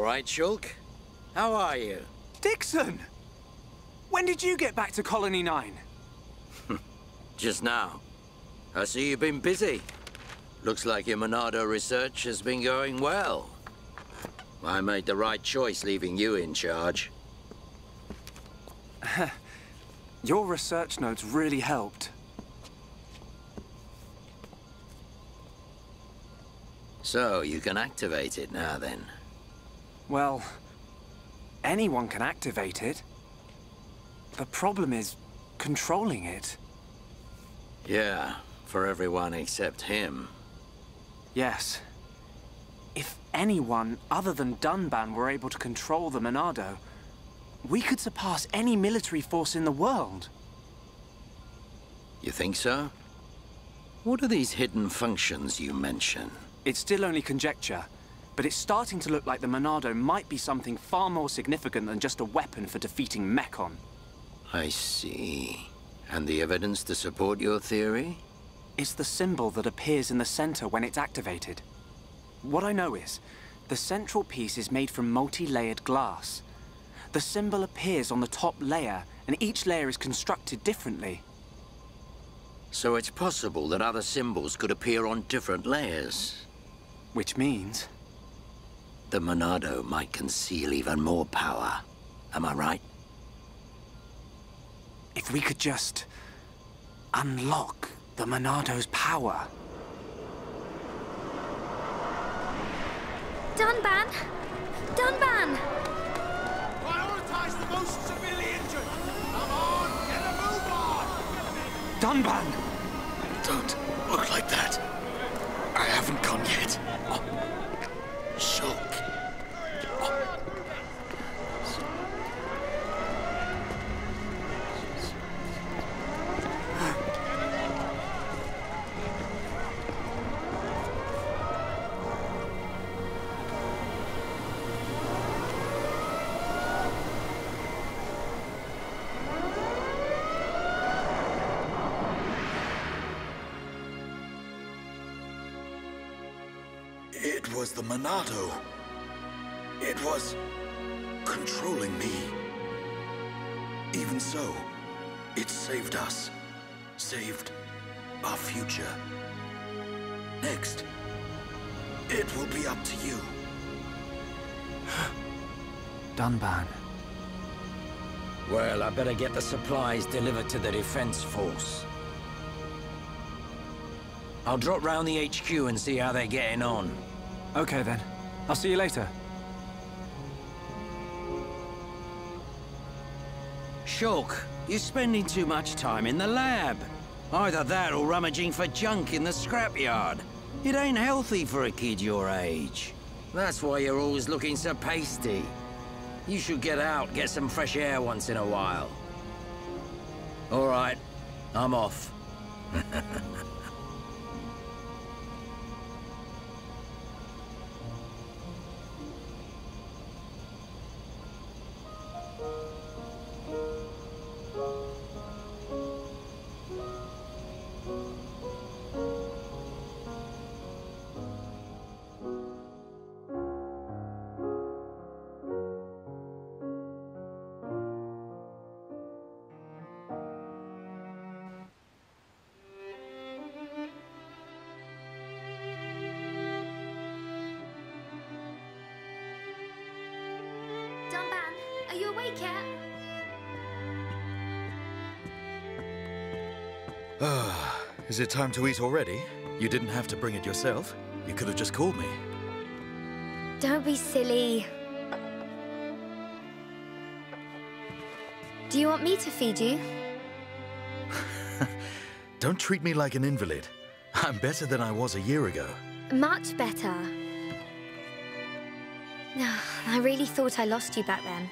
right, Shulk. How are you? Dixon! When did you get back to Colony 9? Just now. I see you've been busy. Looks like your Monado research has been going well. I made the right choice leaving you in charge. Your research notes really helped. So, you can activate it now then? Well, anyone can activate it. The problem is controlling it. Yeah, for everyone except him. Yes. If anyone other than Dunban were able to control the Monado, we could surpass any military force in the world. You think so? What are these hidden functions you mention? It's still only conjecture, but it's starting to look like the Monado might be something far more significant than just a weapon for defeating Mechon. I see. And the evidence to support your theory? It's the symbol that appears in the center when it's activated. What I know is, the central piece is made from multi-layered glass. The symbol appears on the top layer, and each layer is constructed differently. So it's possible that other symbols could appear on different layers? Which means? The Monado might conceal even more power. Am I right? If we could just unlock the Monado's power. Dunban! Dunban! Prioritize the most severely injured! Come on, get a move on! Dunban! Don't look like that. I haven't gone yet. Shulk. It was the Monado. It was controlling me. Even so, it saved us. Saved our future. Next, it will be up to you. Dunban. Well, I better get the supplies delivered to the Defense Force. I'll drop round the HQ and see how they're getting on. Okay then. I'll see you later. Shulk, you're spending too much time in the lab. Either that or rummaging for junk in the scrapyard. It ain't healthy for a kid your age. That's why you're always looking so pasty. You should get out, get some fresh air once in a while. All right, I'm off. Dunban, are you awake yet? Is it time to eat already? You didn't have to bring it yourself. You could have just called me. Don't be silly. Do you want me to feed you? Don't treat me like an invalid. I'm better than I was a year ago. Much better. I really thought I lost you back then.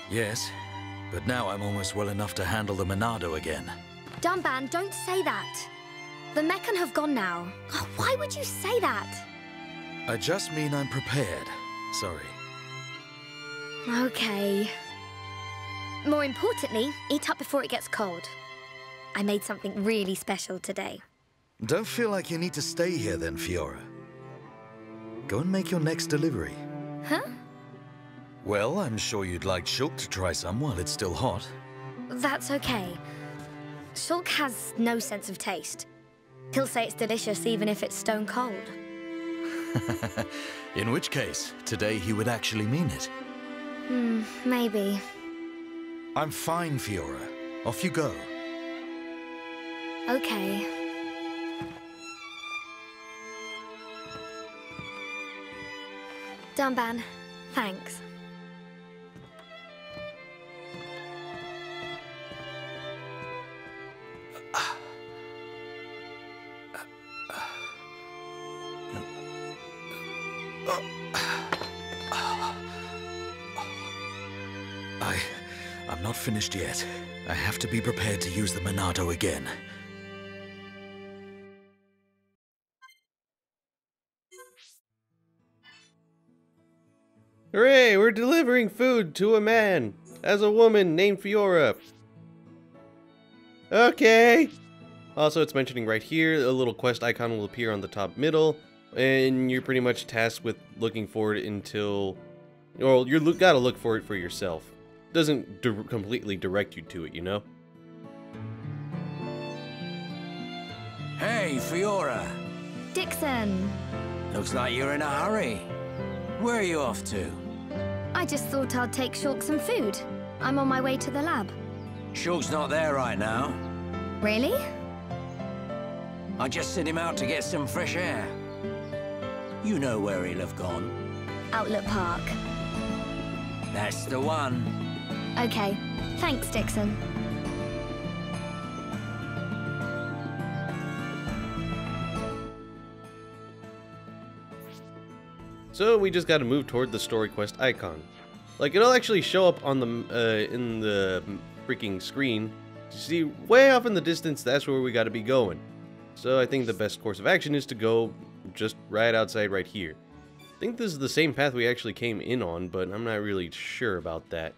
Yes, but now I'm almost well enough to handle the Monado again. Dunban, don't say that. The Mechon have gone now. Oh, why would you say that? I just mean I'm prepared. Sorry. Okay. More importantly, eat up before it gets cold. I made something really special today. Don't feel like you need to stay here then, Fiora. Go and make your next delivery. Huh? Well, I'm sure you'd like Shulk to try some while it's still hot. That's okay. Shulk has no sense of taste. He'll say it's delicious even if it's stone cold. In which case, today he would actually mean it. Maybe. I'm fine, Fiora. Off you go. Okay. Dunban, thanks. I'm not finished yet. I have to be prepared to use the Monado again. Hooray! We're delivering food to a man as a woman named Fiora. Okay. Also, it's mentioning right here, a little quest icon will appear on the top middle, and you're pretty much tasked with looking for it until, well, gotta look for it for yourself. Doesn't completely direct you to it, you know? Hey, Fiora. Dixon! Looks like you're in a hurry. Where are you off to? I just thought I'd take Shulk some food. I'm on my way to the lab. Shulk's not there right now. Really? I just sent him out to get some fresh air. You know where he'll have gone. Outlet Park. That's the one. Okay. Thanks, Dixon. So we just gotta move toward the story quest icon. Like, it'll actually show up on the, in the freaking screen. You see, way off in the distance, that's where we gotta be going. So I think the best course of action is to go just right outside right here. I think this is the same path we actually came in on, but I'm not really sure about that.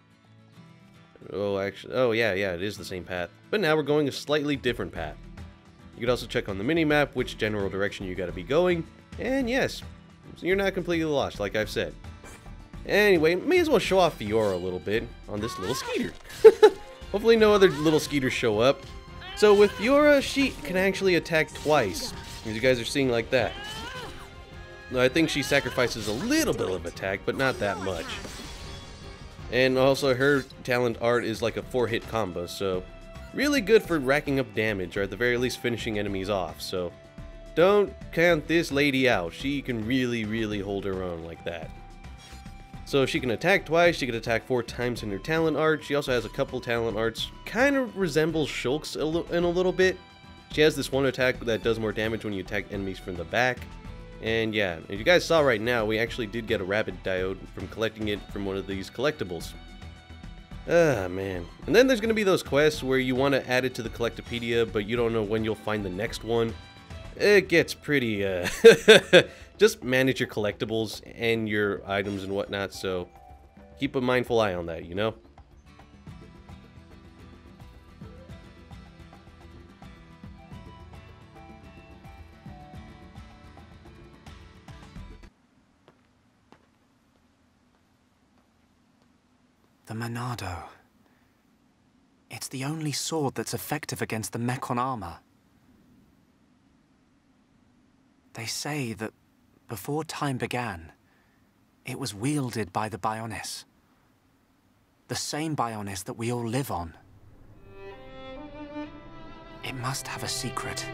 Oh, actually, oh yeah, it is the same path. But now we're going a slightly different path. You could also check on the mini-map which general direction you gotta be going. And yes, so you're not completely lost, like I've said. Anyway, may as well show off Fiora a little bit on this little skeeter. Hopefully no other little skeeters show up. So with Fiora, she can actually attack twice, as you guys are seeing like that. Now, I think she sacrifices a little bit of attack, but not that much. And also her talent art is like a 4-hit combo, so really good for racking up damage, or at the very least finishing enemies off, so don't count this lady out. She can really hold her own like that. So she can attack twice, she can attack 4 times in her talent art. She also has a couple talent arts, kind of resembles Shulk's in a little bit. She has this one attack that does more damage when you attack enemies from the back. And yeah, as you guys saw right now, we actually did get a rapid diode from collecting it from one of these collectibles. Ah, man. And then there's going to be those quests where you want to add it to the Collectopedia, but you don't know when you'll find the next one. It gets pretty, just manage your collectibles and your items and whatnot, so keep a mindful eye on that, you know? The Monado. It's the only sword that's effective against the Mechon armor. They say that before time began, it was wielded by the Bionis. The same Bionis that we all live on. It must have a secret.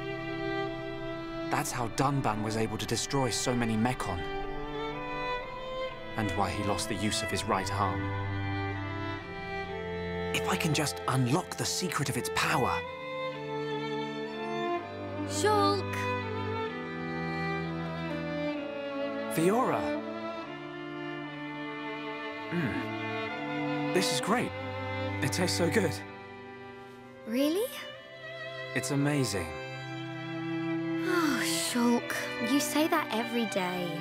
That's how Dunban was able to destroy so many Mechon. And why he lost the use of his right arm. If I can just unlock the secret of its power. Shulk! Fiora! This is great. It tastes so good. Really? It's amazing. Oh, Shulk, you say that every day.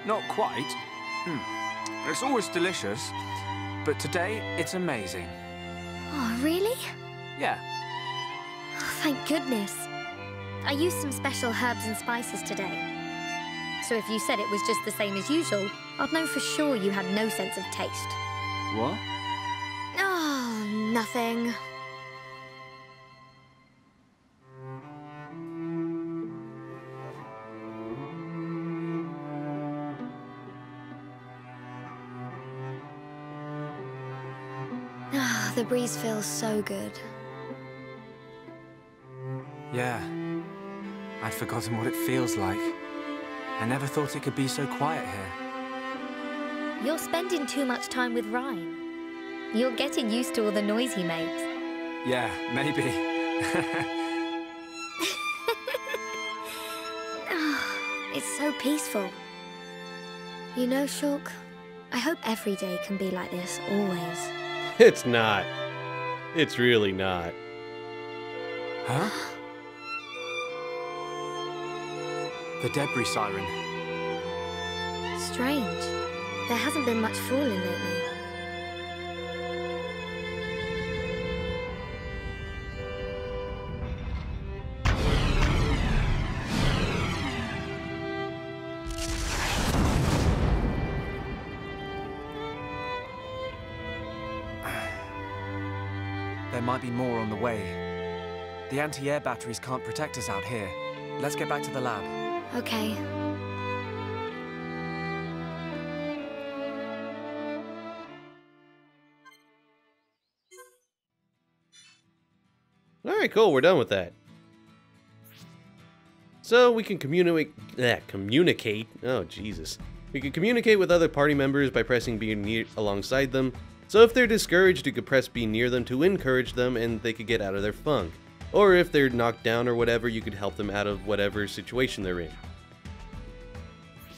Not quite. It's always delicious. But today, it's amazing. Oh, really? Yeah. Oh, thank goodness. I used some special herbs and spices today. So if you said it was just the same as usual, I'd know for sure you had no sense of taste. What? Oh, nothing. Ah, the breeze feels so good. Yeah. I'd forgotten what it feels like. I never thought it could be so quiet here. You're spending too much time with Ryan. You're getting used to all the noise he makes. Yeah, maybe. It's so peaceful. You know, Shulk, I hope every day can be like this, always. It's not. It's really not. Huh? The debris siren. Strange. There hasn't been much falling lately. There might be more on the way. The anti-air batteries can't protect us out here. Let's get back to the lab. Okay. Alright, cool, we're done with that. So we can communicate. Oh, Jesus. We can communicate with other party members by pressing B near alongside them. So if they're discouraged, you could press B near them to encourage them and they could get out of their funk. Or if they're knocked down or whatever, you could help them out of whatever situation they're in.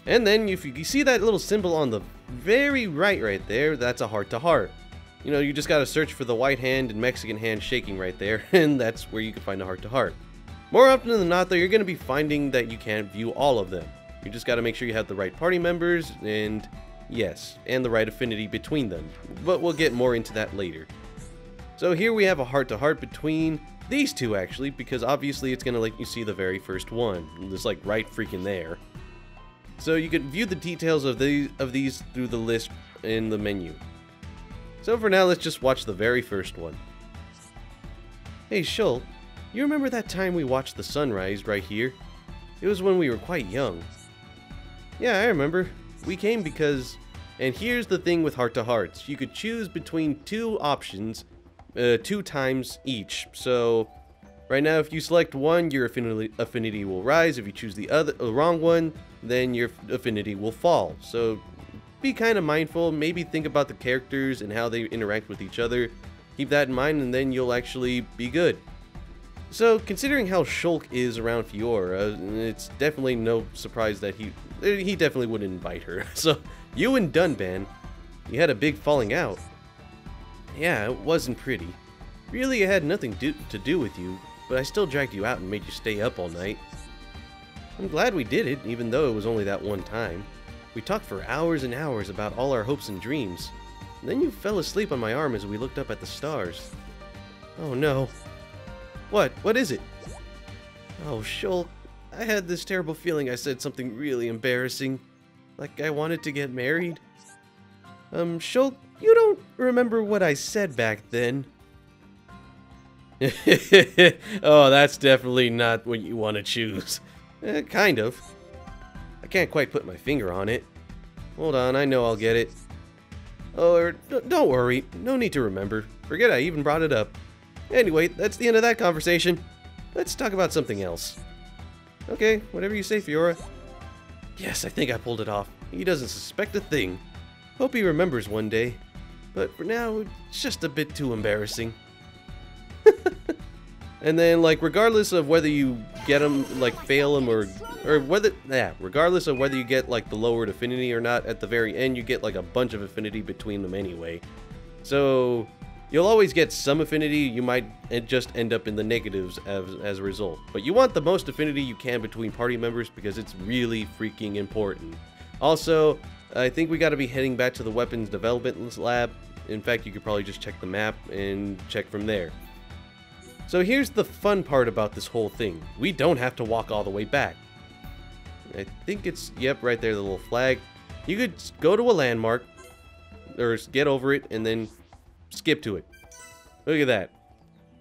And then if you see that little symbol on the very right there, that's a heart-to-heart. You know, you just gotta search for the white hand and Mexican hand shaking right there, and that's where you can find a heart-to-heart. More often than not though, you're gonna be finding that you can't view all of them. You just gotta make sure you have the right party members, and yes, and the right affinity between them. But we'll get more into that later. So here we have a heart-to-heart between these two actually, because obviously it's gonna let you see the very first one. It's like right freaking there. So you can view the details of these through the list in the menu. So for now, let's just watch the very first one. Hey Shul, you remember that time we watched the sunrise right here? It was when we were quite young. Yeah, I remember. We came because... And here's the thing with heart-to-hearts. You could choose between two options, 2 times each. So, right now if you select one, your affinity will rise. If you choose the wrong one, then your affinity will fall. So, be kind of mindful. Maybe think about the characters and how they interact with each other. Keep that in mind and then you'll actually be good. So, considering how Shulk is around Fiora, it's definitely no surprise that he definitely wouldn't invite her. So, you and Dunban, you had a big falling out. Yeah, it wasn't pretty. Really, it had nothing to do with you, but I still dragged you out and made you stay up all night. I'm glad we did it, even though it was only that one time. We talked for hours and hours about all our hopes and dreams. And then you fell asleep on my arm as we looked up at the stars. Oh no. What? What is it? Oh, Shulk, I had this terrible feeling I said something really embarrassing. Like I wanted to get married. Shulk, you don't remember what I said back then. Oh, that's definitely not what you want to choose. Kind of. I can't quite put my finger on it. Hold on, I know I'll get it. Oh, don't worry. No need to remember. Forget I even brought it up. Anyway, that's the end of that conversation. Let's talk about something else. Okay, whatever you say, Fiora. Yes, I think I pulled it off. He doesn't suspect a thing. Hope he remembers one day. But for now, it's just a bit too embarrassing. And then, like, regardless of whether you get them, like, fail them, or whether, regardless of whether you get, like, the lowered affinity or not, at the very end, you get, like, a bunch of affinity between them anyway. So, you'll always get some affinity. You might just end up in the negatives as a result. But you want the most affinity you can between party members because it's really freaking important. Also, I think we got to be heading back to the weapons development lab. In fact, you could probably just check the map and check from there. So here's the fun part about this whole thing. We don't have to walk all the way back. I think it's, yep, right there, the little flag. You could go to a landmark, or get over it, and then skip to it. Look at that.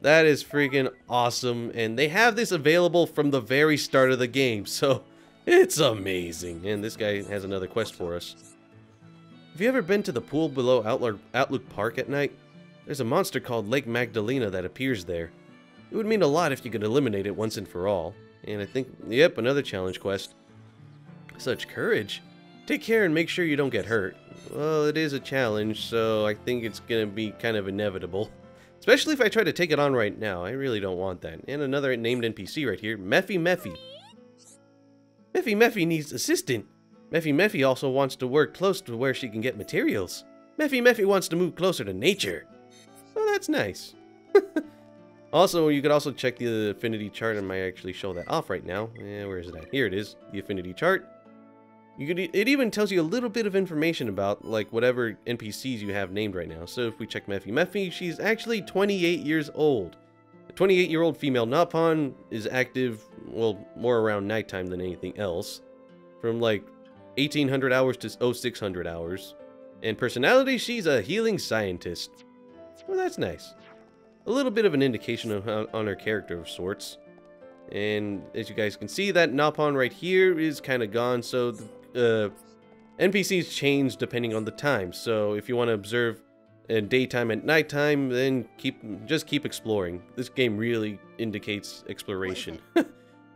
That is freaking awesome, and they have this available from the very start of the game, so it's amazing. And this guy has another quest for us. Have you ever been to the pool below Outlook Park at night? There's a monster called Lake Magdalena that appears there. It would mean a lot if you could eliminate it once and for all. And I think, yep, another challenge quest. Such courage. Take care and make sure you don't get hurt. Well, it is a challenge, so I think it's gonna be kind of inevitable. Especially if I try to take it on right now. I really don't want that. And another named NPC right here, Meffy Meffy. Meffy Meffy needs assistant. Meffy Meffy also wants to work close to where she can get materials. Meffy Meffy wants to move closer to nature. Oh, that's nice. Also, you could also check the affinity chart. I might actually show that off right now. Where is it at? Here it is, the affinity chart. It even tells you a little bit of information about, like, whatever NPCs you have named right now. So if we check Meffy Meffy, she's actually 28 years old. A 28-year-old female Napon is active, well, more around nighttime than anything else. From, like, 1800 hours to 0600 hours. And personality, she's a healing scientist. Well, that's nice. A little bit of an indication of on her character of sorts. And as you guys can see, that Napon right here is kind of gone, so the NPCs change depending on the time. So if you want to observe in daytime and nighttime, then just keep exploring. This game really indicates exploration.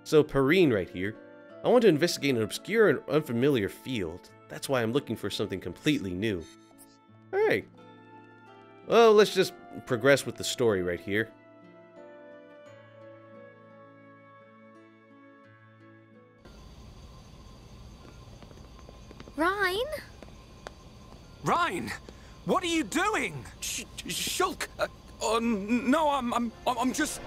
So Perrine right here. I want to investigate an obscure and unfamiliar field. That's why I'm looking for something completely new. Alright. Well, let's just progress with the story right here. Rhine? Rhine! What are you doing? Shulk! No, I'm just...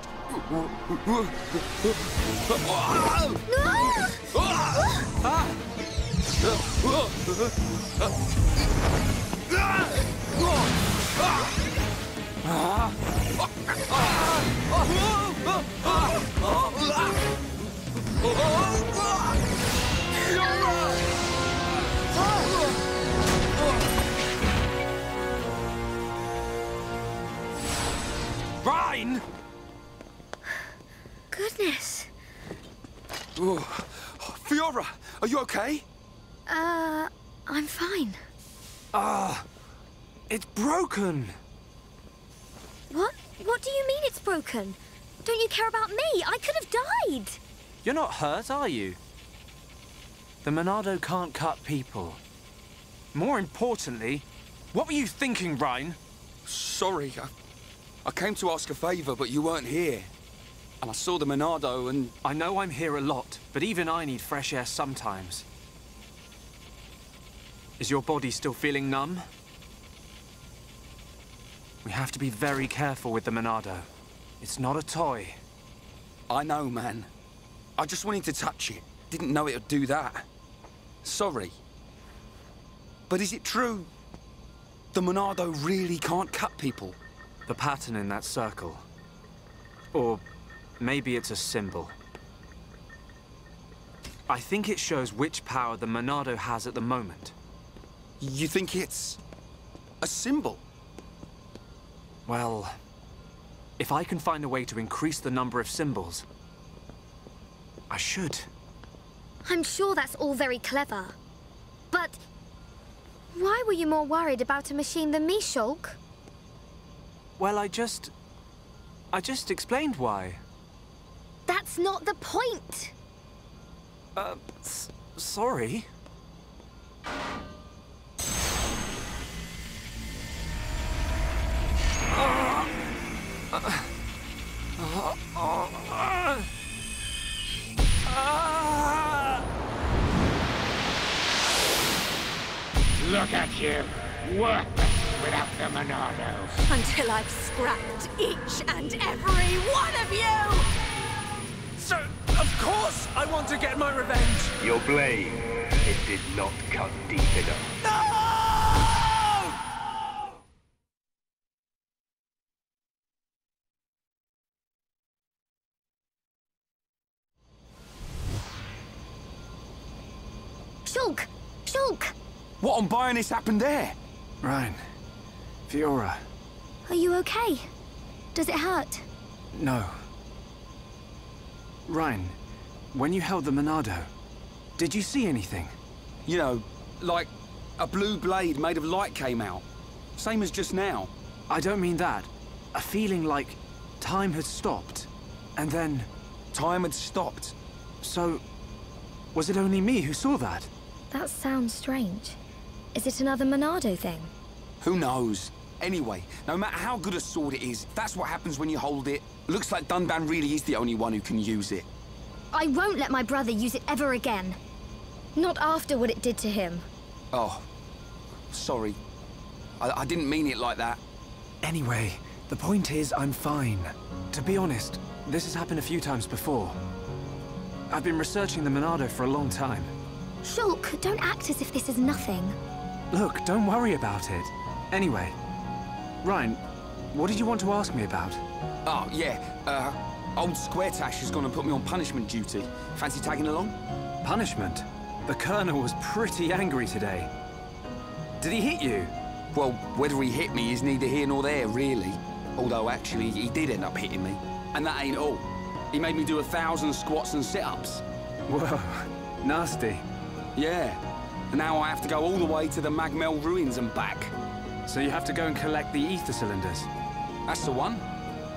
Rhine! Goodness. Fiora, are you okay? I'm fine. It's broken! What do you mean it's broken? Don't you care about me? I could have died! You're not hurt, are you? The Monado can't cut people. More importantly, what were you thinking, Rhine? Sorry, I came to ask a favor, but you weren't here. And I saw the Monado and... I know I'm here a lot, but even I need fresh air sometimes. Is your body still feeling numb? We have to be very careful with the Monado. It's not a toy. I know, man. I just wanted to touch it. Didn't know it would do that. Sorry. But is it true? The Monado really can't cut people? The pattern in that circle. Or maybe it's a symbol. I think it shows which power the Monado has at the moment. You think it's... a symbol? Well, if I can find a way to increase the number of symbols, I should. I'm sure that's all very clever. But why were you more worried about a machine than me, Shulk? Well, I just explained why. That's not the point! Sorry. Look at you, worthless without the Monado. Until I've scrapped each and every one of you! So, of course I want to get my revenge! Your blade, it did not cut deep enough. No! Shulk! Shulk! What on Bionis happened there? Ryan. Fiora. Are you okay? Does it hurt? No. Ryan, when you held the Monado, did you see anything? You know, like a blue blade made of light came out. Same as just now. I don't mean that. A feeling like time had stopped, and then... Time had stopped. So, was it only me who saw that? That sounds strange. Is it another Monado thing? Who knows? Anyway, no matter how good a sword it is, that's what happens when you hold it. Looks like Dunban really is the only one who can use it. I won't let my brother use it ever again. Not after what it did to him. Oh, sorry. I didn't mean it like that. Anyway, the point is I'm fine. To be honest, this has happened a few times before. I've been researching the Monado for a long time. Shulk, don't act as if this is nothing. Look, don't worry about it. Anyway, Ryan, what did you want to ask me about? Oh, yeah. Old Squaretash has gone and put me on punishment duty. Fancy tagging along? Punishment? The Colonel was pretty angry today. Did he hit you? Well, whether he hit me is neither here nor there, really. Although, actually, he did end up hitting me. And that ain't all. He made me do 1,000 squats and sit-ups. Whoa, nasty. Yeah. And now I have to go all the way to the Magmel ruins and back. So you have to go and collect the ether cylinders? That's the one.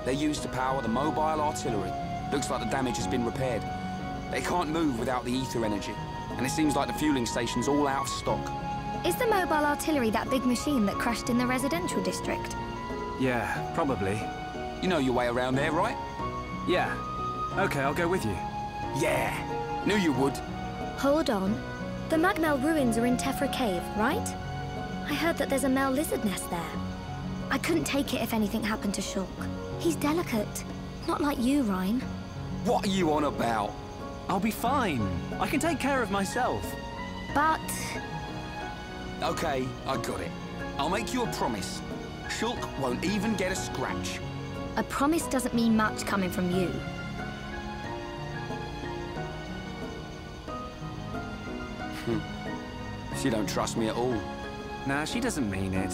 They're used to power the mobile artillery. Looks like the damage has been repaired. They can't move without the ether energy. And it seems like the fueling station's all out of stock. Is the mobile artillery that big machine that crashed in the residential district? Yeah, probably. You know your way around there, right? Yeah. Okay, I'll go with you. Yeah. Knew you would. Hold on. The Magmel ruins are in Tephra Cave, right? I heard that there's a Mel lizard nest there. I couldn't take it if anything happened to Shulk. He's delicate. Not like you, Ryan. What are you on about? I'll be fine. I can take care of myself. But... Okay, I got it. I'll make you a promise. Shulk won't even get a scratch. a promise doesn't mean much coming from you. She don't trust me at all. Nah, she doesn't mean it.